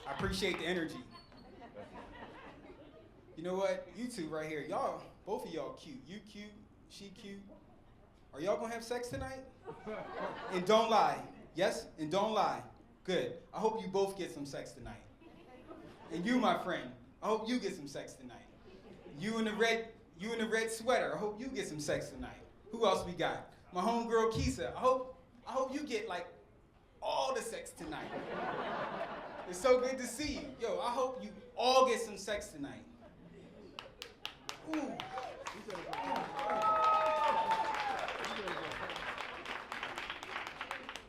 I appreciate the energy. You know what? You two right here, y'all, both of y'all cute. You cute, she cute. Are y'all gonna have sex tonight? And don't lie. Yes? And don't lie. Good. I hope you both get some sex tonight. And you, my friend, I hope you get some sex tonight. You in the red sweater, I hope you get some sex tonight. Who else we got? My homegirl Keisha, I hope you get like all the sex tonight. It's so good to see you. Yo, I hope you all get some sex tonight. Ooh.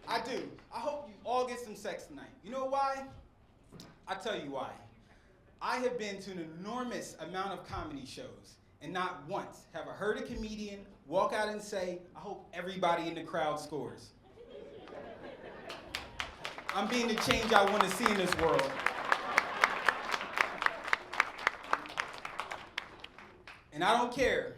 I do. I hope you all get some sex tonight. You know why? I'll tell you why. I have been to an enormous amount of comedy shows, and not once have I heard a comedian walk out and say, I hope everybody in the crowd scores. I'm being the change I want to see in this world. And I don't care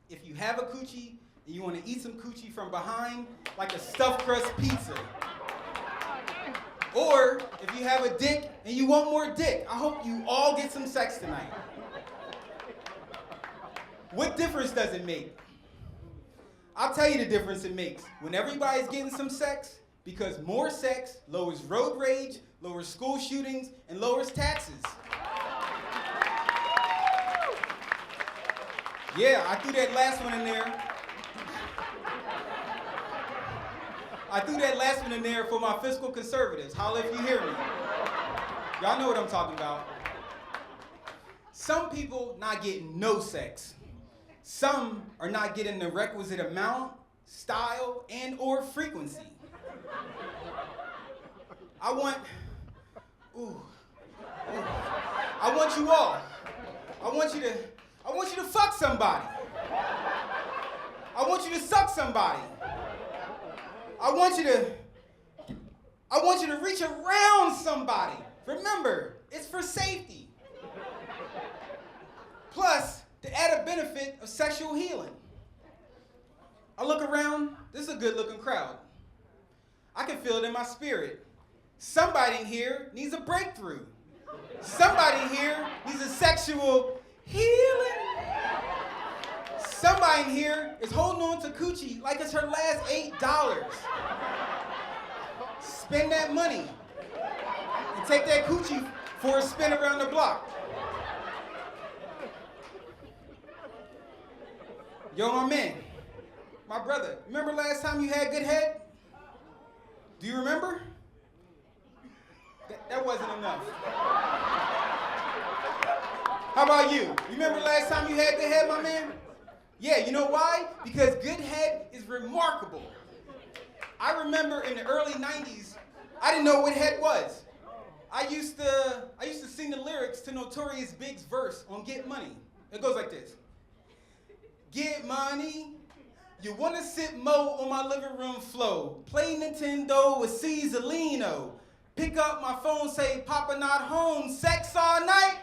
if you have a coochie and you want to eat some coochie from behind like a stuffed crust pizza. Or if you have a dick and you want more dick, I hope you all get some sex tonight. What difference does it make? I'll tell you the difference it makes. When everybody's getting some sex, because more sex lowers road rage, lowers school shootings, and lowers taxes. Yeah, I threw that last one in there. I threw that last one in there for my fiscal conservatives. Holla if you hear me. Y'all know what I'm talking about. Some people not getting no sex. Some are not getting the requisite amount, style, and or frequency. I want you all. I want you to fuck somebody. I want you to suck somebody. I want you to reach around somebody. Remember, it's for safety. Plus, the added benefit of sexual healing. I look around, this is a good looking crowd. I can feel it in my spirit. Somebody in here needs a breakthrough. Somebody in here needs a sexual healing. Somebody in here is holding on to coochie like it's her last $8. Spend that money and take that coochie for a spin around the block. Yo, my man, my brother, remember last time you had good head? Do you remember? That wasn't enough. How about you? You remember last time you had good head, my man? Yeah, you know why? Because good head is remarkable. I remember in the early 90s, I didn't know what head was. I used to sing the lyrics to Notorious Big's verse on Get Money. It goes like this. Get money, you wanna sit mo on my living room floor, play Nintendo with Caesarino, pick up my phone, say Papa not home, sex all night,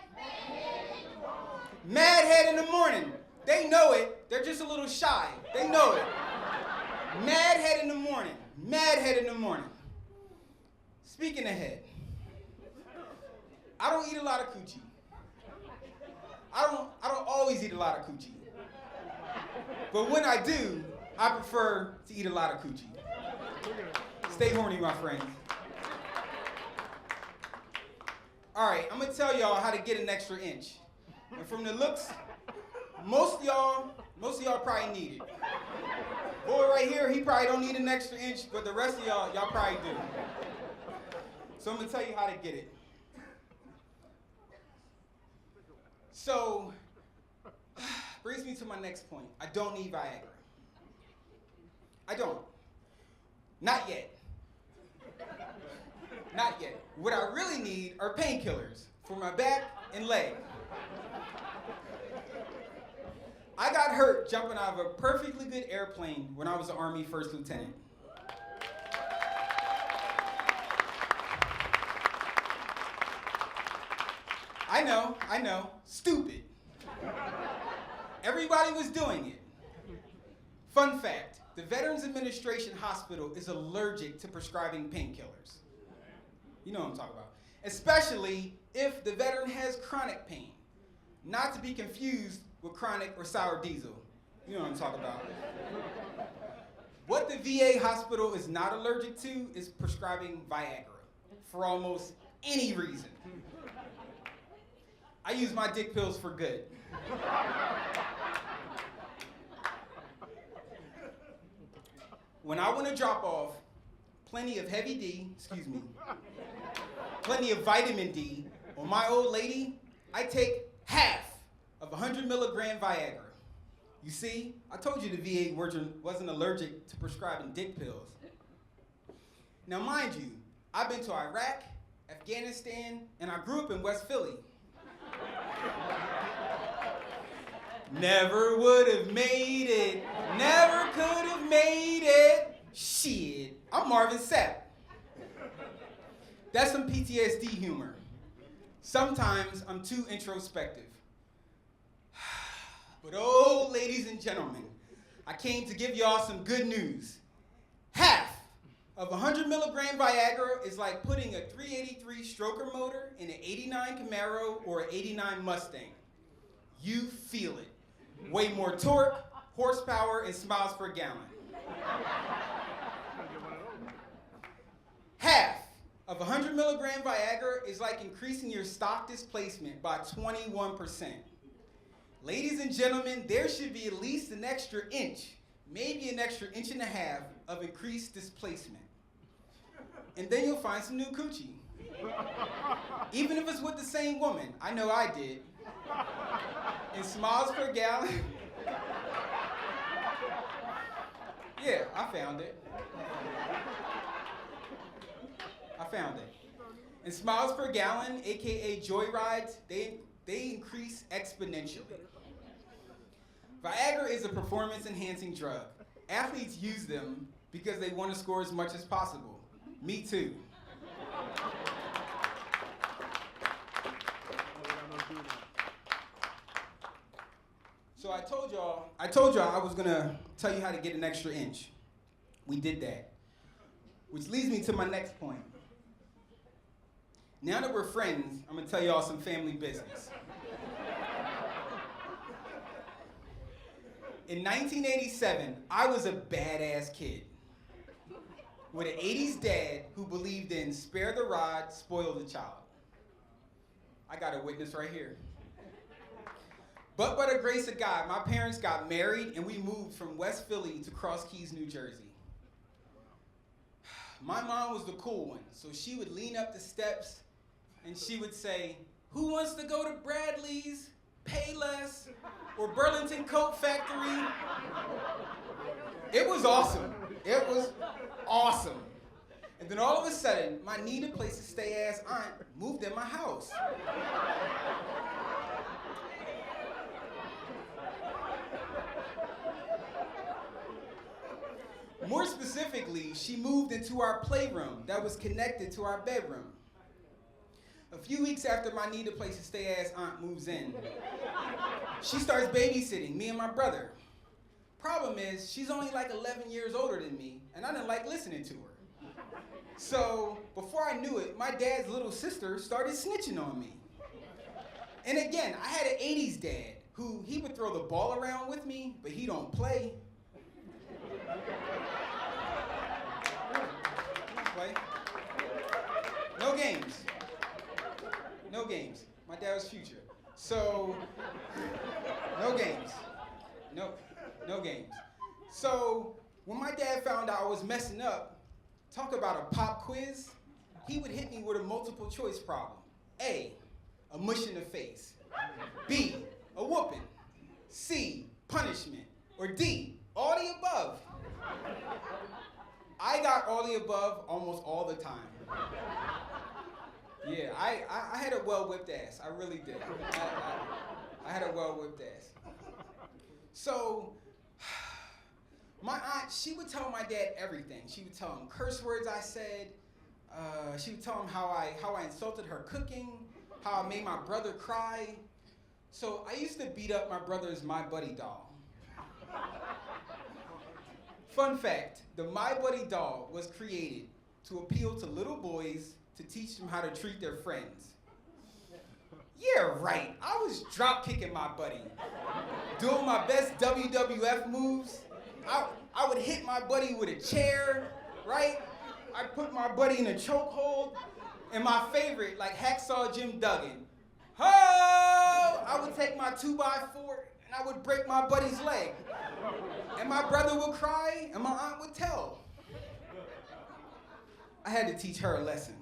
mad head in the morning. They know it, they're just a little shy, they know it. Mad head in the morning, mad head in the morning. Speaking of head, I don't eat a lot of coochie. I don't always eat a lot of coochie. But when I do, I prefer to eat a lot of coochie. Stay horny, my friends. All right, I'm gonna tell y'all how to get an extra inch. And from the looks, most of y'all probably need it. Boy right here, he probably don't need an extra inch, but the rest of y'all probably do. So I'm gonna tell you how to get it. So, brings me to my next point. I don't need Viagra. I don't. Not yet. Not yet. What I really need are painkillers for my back and leg. I got hurt jumping out of a perfectly good airplane when I was an Army first lieutenant. I know, stupid. Everybody was doing it. Fun fact, the Veterans Administration Hospital is allergic to prescribing painkillers. You know what I'm talking about. especially if the veteran has chronic pain, not to be confused with chronic or sour diesel. You know what I'm talking about. What the VA hospital is not allergic to is prescribing Viagra for almost any reason. I use my dick pills for good. When I want to drop off plenty of plenty of vitamin D on my old lady, I take half of 100 milligram Viagra. You see, I told you the VA wasn't allergic to prescribing dick pills. Now mind you, I've been to Iraq, Afghanistan, and I grew up in West Philly. Never would have made it, never could have made it. Shit, I'm Marvin Sapp. That's some PTSD humor. Sometimes I'm too introspective. But oh, ladies and gentlemen, I came to give y'all some good news. Half of 100 milligram Viagra is like putting a 383 stroker motor in an 89 Camaro or an 89 Mustang. You feel it. Way more torque, horsepower, and miles per gallon. Half of 100 milligram Viagra is like increasing your stock displacement by 21%. Ladies and gentlemen, there should be at least an extra inch, maybe an extra inch and a half of increased displacement. And then you'll find some new coochie. Even if it's with the same woman. I know I did. In miles per gallon. Yeah, I found it. In miles per gallon, AKA joyrides, they increase exponentially. Viagra is a performance-enhancing drug. Athletes use them because they want to score as much as possible. Me too. So I told y'all I was gonna tell you how to get an extra inch. We did that. Which leads me to my next point. Now that we're friends, I'm gonna tell y'all some family business. In 1987, I was a badass kid with an 80s dad who believed in spare the rod, spoil the child. I got a witness right here. But by the grace of God, my parents got married and we moved from West Philly to Cross Keys, New Jersey. My mom was the cool one, so she would lean up the steps and she would say, "Who wants to go to Bradley's, Payless, or Burlington Coat Factory?" It was awesome. It was awesome. And then all of a sudden, my needed place to stay ass aunt moved in my house. More specifically, she moved into our playroom that was connected to our bedroom. A few weeks after my needed place to stay ass aunt moves in, she starts babysitting me and my brother. Problem is, she's only like 11 years older than me, and I didn't like listening to her. So, before I knew it, my dad's little sister started snitching on me. And again, I had an 80s dad who, he would throw the ball around with me, but he don't play. No games. No games. My dad was Future. So, no games. No games. So, when my dad found out I was messing up, talk about a pop quiz, he would hit me with a multiple choice problem. A, a mush in the face. B, a whooping. C, punishment. Or D, all the above. I got all the above almost all the time. Yeah, I had a well-whipped ass. I really did. I had a well-whipped ass. So, my aunt, she would tell my dad everything. She would tell him curse words I said. She would tell him how I insulted her cooking, how I made my brother cry. So I used to beat up my brother's My Buddy doll. Fun fact, the My Buddy doll was created to appeal to little boys to teach them how to treat their friends. Yeah, right. I was drop kicking my buddy, doing my best WWF moves. I would hit my buddy with a chair, right? I put my buddy in a chokehold. And my favorite, like Hacksaw Jim Duggan. Ho! I would take my 2x4 and I would break my buddy's leg. And my brother would cry and my aunt would tell. I had to teach her a lesson.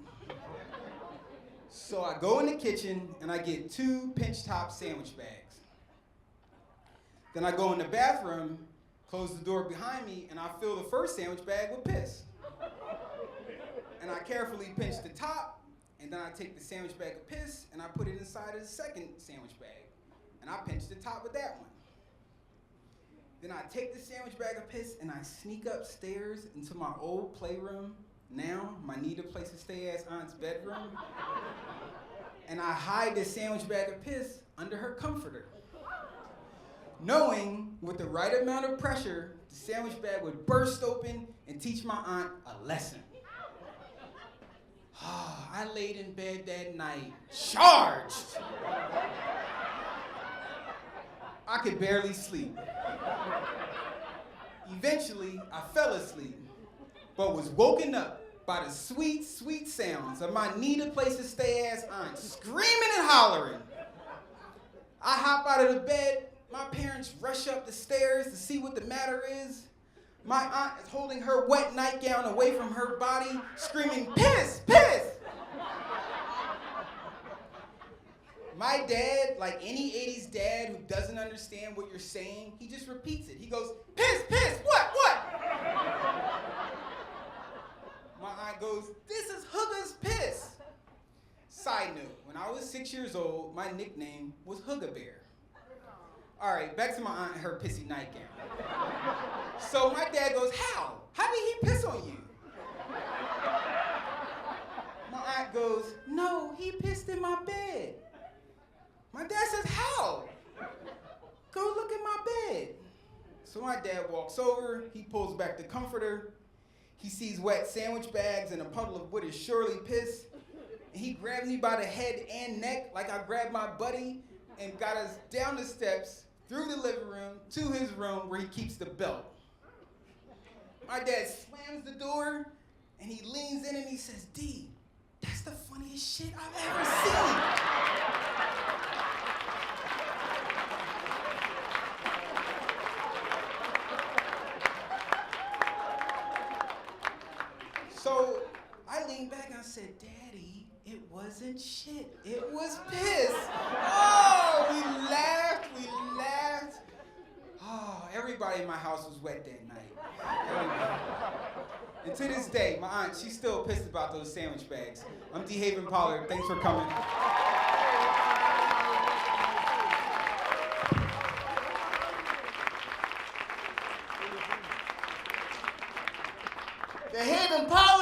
So I go in the kitchen and I get 2 pinch top sandwich bags. Then I go in the bathroom, close the door behind me, and I fill the first sandwich bag with piss. And I carefully pinch the top, and then I take the sandwich bag of piss and I put it inside of the second sandwich bag. And I pinch the top with that one. Then I take the sandwich bag of piss and I sneak upstairs into my old playroom, now my need-a-place-to-stay-ass aunt's bedroom. And I hide the sandwich bag of piss under her comforter. Knowing with the right amount of pressure, the sandwich bag would burst open and teach my aunt a lesson. I laid in bed that night, charged. I could barely sleep. Eventually, I fell asleep, but was woken up by the sweet, sweet sounds of my need-a-place-to-stay-ass aunt screaming and hollering. I hop out of the bed. My parents rush up the stairs to see what the matter is. My aunt is holding her wet nightgown away from her body, screaming, piss, piss! My dad, like any 80s dad who doesn't understand what you're saying, he just repeats it. He goes, piss, piss, what? My aunt goes, this is Hooga's piss. Side note, when I was 6 years old, my nickname was Hooga Bear. All right, back to my aunt and her pissy nightgown. So my dad goes, how? How did he piss on you? My aunt goes, no, he pissed in my bed. My dad says, how? Go look at my bed. So my dad walks over, he pulls back the comforter, he sees wet sandwich bags and a puddle of what is surely piss, and he grabs me by the head and neck like I grabbed my buddy and got us down the steps, through the living room, to his room where he keeps the belt. My dad slams the door and he leans in and he says, D, that's the funniest shit I've ever seen. So I leaned back and I said, Daddy, it wasn't shit, it was piss. Oh, we laughed. Oh, everybody in my house was wet that night. Everybody. And to this day, my aunt, she's still pissed about those sandwich bags. I'm D. Haven Pollard, thanks for coming. The Haven Pollard